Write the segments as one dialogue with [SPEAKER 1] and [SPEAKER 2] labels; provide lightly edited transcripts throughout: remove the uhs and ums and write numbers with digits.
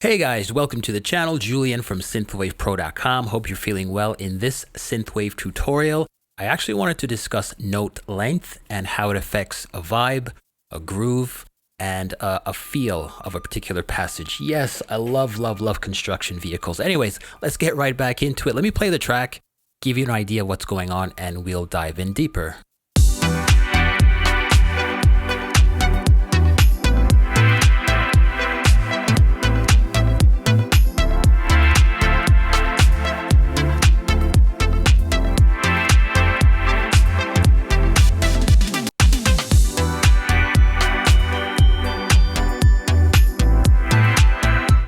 [SPEAKER 1] Hey guys, welcome to the channel. Julian from synthwavepro.com. Hope you're feeling well. In this synthwave tutorial, I actually wanted to discuss note length and how it affects a vibe, a groove, and a feel of a particular passage. Yes, I love construction vehicles. Anyways, let's get right back into it. Let me play the track, give you an idea of what's going on, and we'll dive in deeper.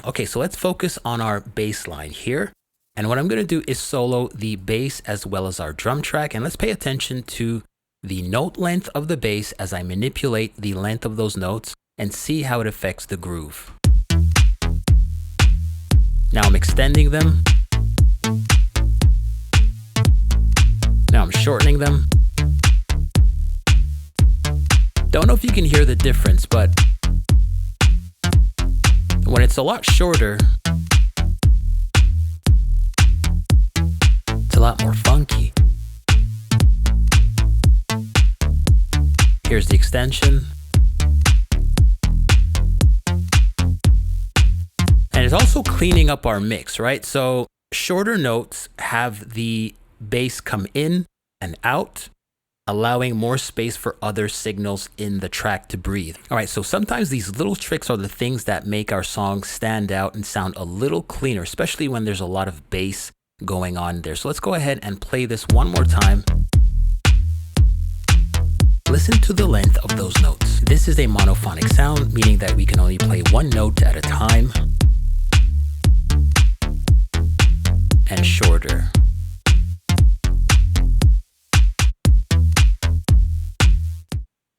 [SPEAKER 1] Okay, so let's focus on our bass line here. And what I'm going to do is solo the bass as well as our drum track. And let's pay attention to the note length of the bass as I manipulate the length of those notes and see how it affects the groove. Now I'm extending them. Now I'm shortening them. Don't know if you can hear the difference, but when it's a lot shorter, it's a lot more funky. Here's the extension. And it's also cleaning up our mix, right? So shorter notes have the bass come in and out, allowing more space for other signals in the track to breathe. All right, so sometimes these little tricks are the things that make our song stand out and sound a little cleaner, especially when there's a lot of bass going on there. So let's go ahead and play this one more time. Listen to the length of those notes. This is a monophonic sound, meaning that we can only play one note at a time and shorter.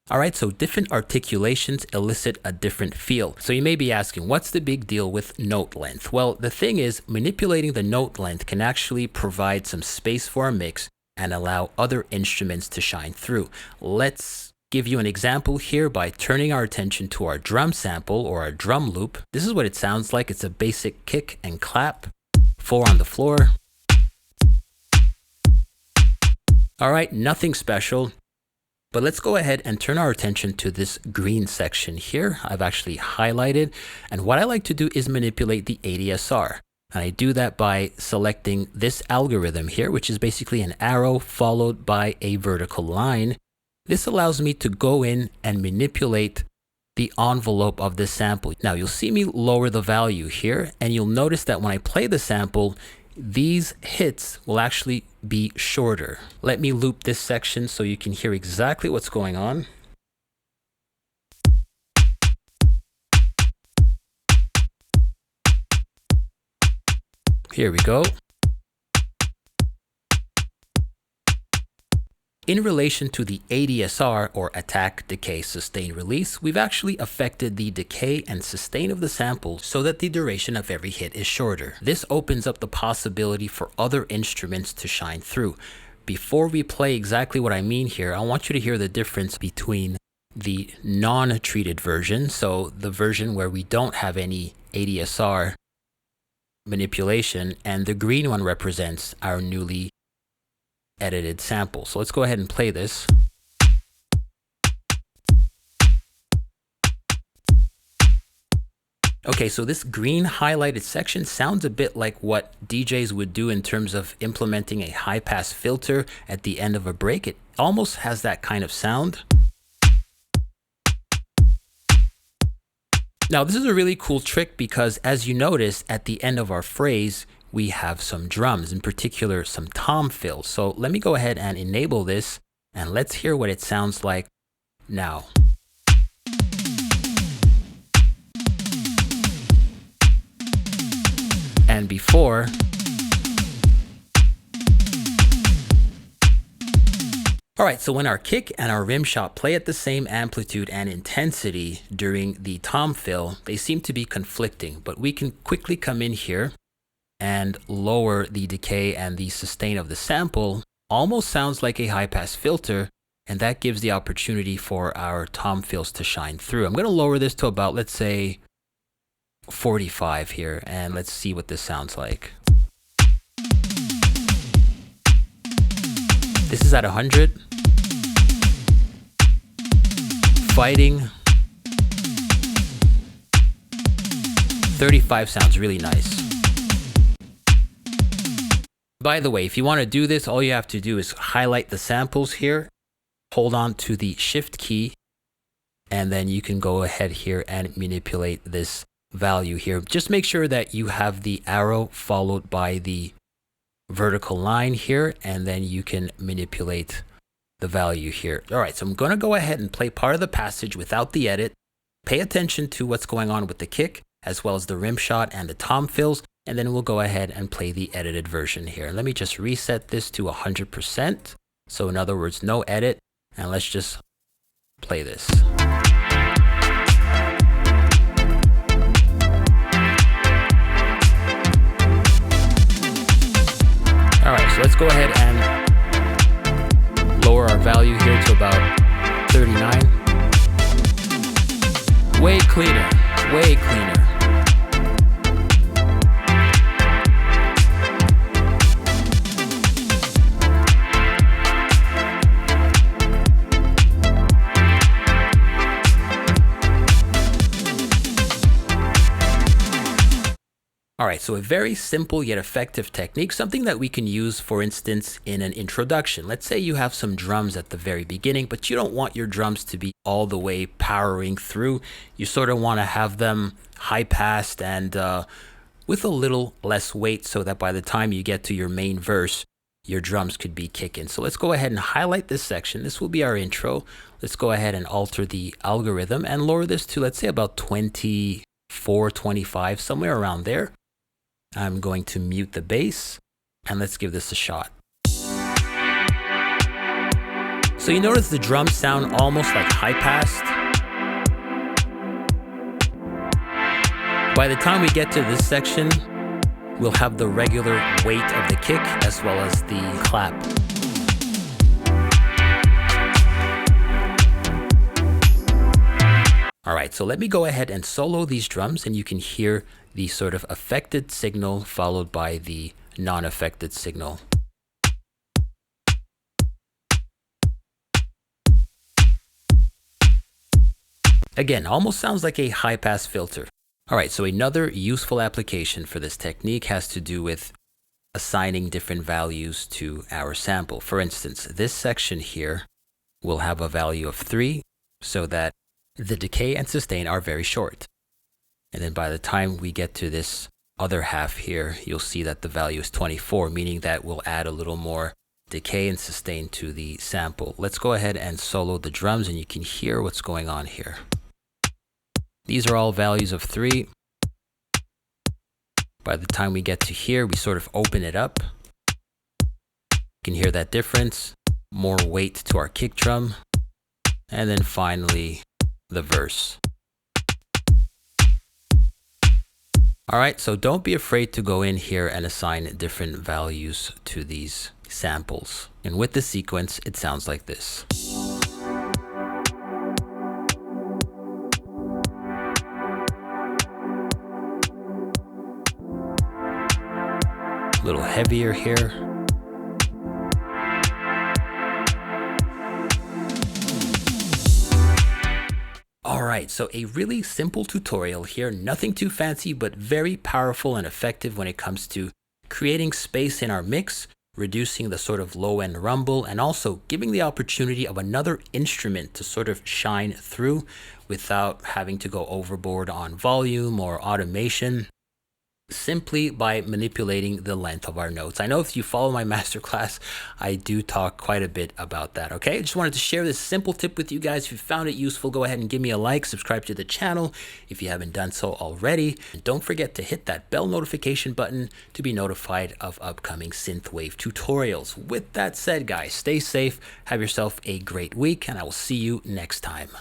[SPEAKER 1] All right, so different articulations elicit a different feel. So you may be asking, what's the big deal with note length? Well, the thing is, manipulating the note length can actually provide some space for our mix and allow other instruments to shine through. Let's give you an example here by turning our attention to our drum sample or our drum loop. This is what it sounds like. It's a basic kick and clap, 4 on the floor. All right, nothing special. But let's go ahead and turn our attention to this green section here. I've actually highlighted. And what I like to do is manipulate the ADSR. And I do that by selecting this algorithm here, which is basically an arrow followed by a vertical line. This allows me to go in and manipulate the envelope of this sample. Now you'll see me lower the value here, and you'll notice that when I play the sample, these hits will actually be shorter. Let me loop this section so you can hear exactly what's going on. Here we go. In relation to the ADSR, or attack, decay, sustain, release, we've actually affected the decay and sustain of the sample so that the duration of every hit is shorter. This opens up the possibility for other instruments to shine through. Before we play exactly what I mean here, I want you to hear the difference between the non-treated version, so the version where we don't have any ADSR manipulation, and the green one represents our newly edited sample. So let's go ahead and play this. Okay, so this green highlighted section sounds a bit like what DJs would do in terms of implementing a high pass filter at the end of a break. It almost has that kind of sound. Now, this is a really cool trick because, as you notice, at the end of our phrase, we have some drums, in particular some tom fills. So let me go ahead and enable this, and let's hear what it sounds like now. And before. All right, so when our kick and our rim shot play at the same amplitude and intensity during the tom fill, they seem to be conflicting, but we can quickly come in here and lower the decay and the sustain of the sample. Almost sounds like a high pass filter, and that gives the opportunity for our tom fills to shine through. I'm going to lower this to about, let's say, 45 here, and let's see what this sounds like. This is at 100. Fighting. 35 sounds really nice. By the way, if you want to do this, all you have to do is highlight the samples here, hold on to the shift key, and then you can go ahead here and manipulate this value here. Just make sure that you have the arrow followed by the vertical line here, and then you can manipulate the value here. All right, so I'm going to go ahead and play part of the passage without the edit. Pay attention to what's going on with the kick, as well as the rim shot and the tom fills, and then we'll go ahead and play the edited version here. Let me just reset this to 100%. So in other words, no edit, and let's just play this. All right, so let's go ahead and lower our value here to about 39. Way cleaner, way cleaner. All right, so a very simple yet effective technique, something that we can use, for instance, in an introduction. Let's say you have some drums at the very beginning, but you don't want your drums to be all the way powering through. You sort of want to have them high passed and with a little less weight so that by the time you get to your main verse, your drums could be kicking. So let's go ahead and highlight this section. This will be our intro. Let's go ahead and alter the algorithm and lower this to, let's say, about 24, 25, somewhere around there. I'm going to mute the bass, and let's give this a shot. So you notice the drums sound almost like high passed. By the time we get to this section, we'll have the regular weight of the kick as well as the clap. All right, so let me go ahead and solo these drums, and you can hear the sort of affected signal followed by the non-affected signal. Again, almost sounds like a high-pass filter. All right, so another useful application for this technique has to do with assigning different values to our sample. For instance, this section here will have a value of 3 so that the decay and sustain are very short. And then by the time we get to this other half here, you'll see that the value is 24, meaning that we'll add a little more decay and sustain to the sample. Let's go ahead and solo the drums, and you can hear what's going on here. These are all values of 3. By the time we get to here, we sort of open it up. You can hear that difference, more weight to our kick drum, and then finally the verse. All right, so don't be afraid to go in here and assign different values to these samples. And with the sequence, it sounds like this. A little heavier here. All right, so a really simple tutorial here, nothing too fancy, but very powerful and effective when it comes to creating space in our mix, reducing the sort of low end rumble, and also giving the opportunity of another instrument to sort of shine through without having to go overboard on volume or automation, simply by manipulating the length of our notes. I know if you follow my masterclass, I do talk quite a bit about that, okay? I just wanted to share this simple tip with you guys. If you found it useful, go ahead and give me a like, subscribe to the channel if you haven't done so already. And don't forget to hit that bell notification button to be notified of upcoming Synthwave tutorials. With that said, guys, stay safe, have yourself a great week, and I will see you next time.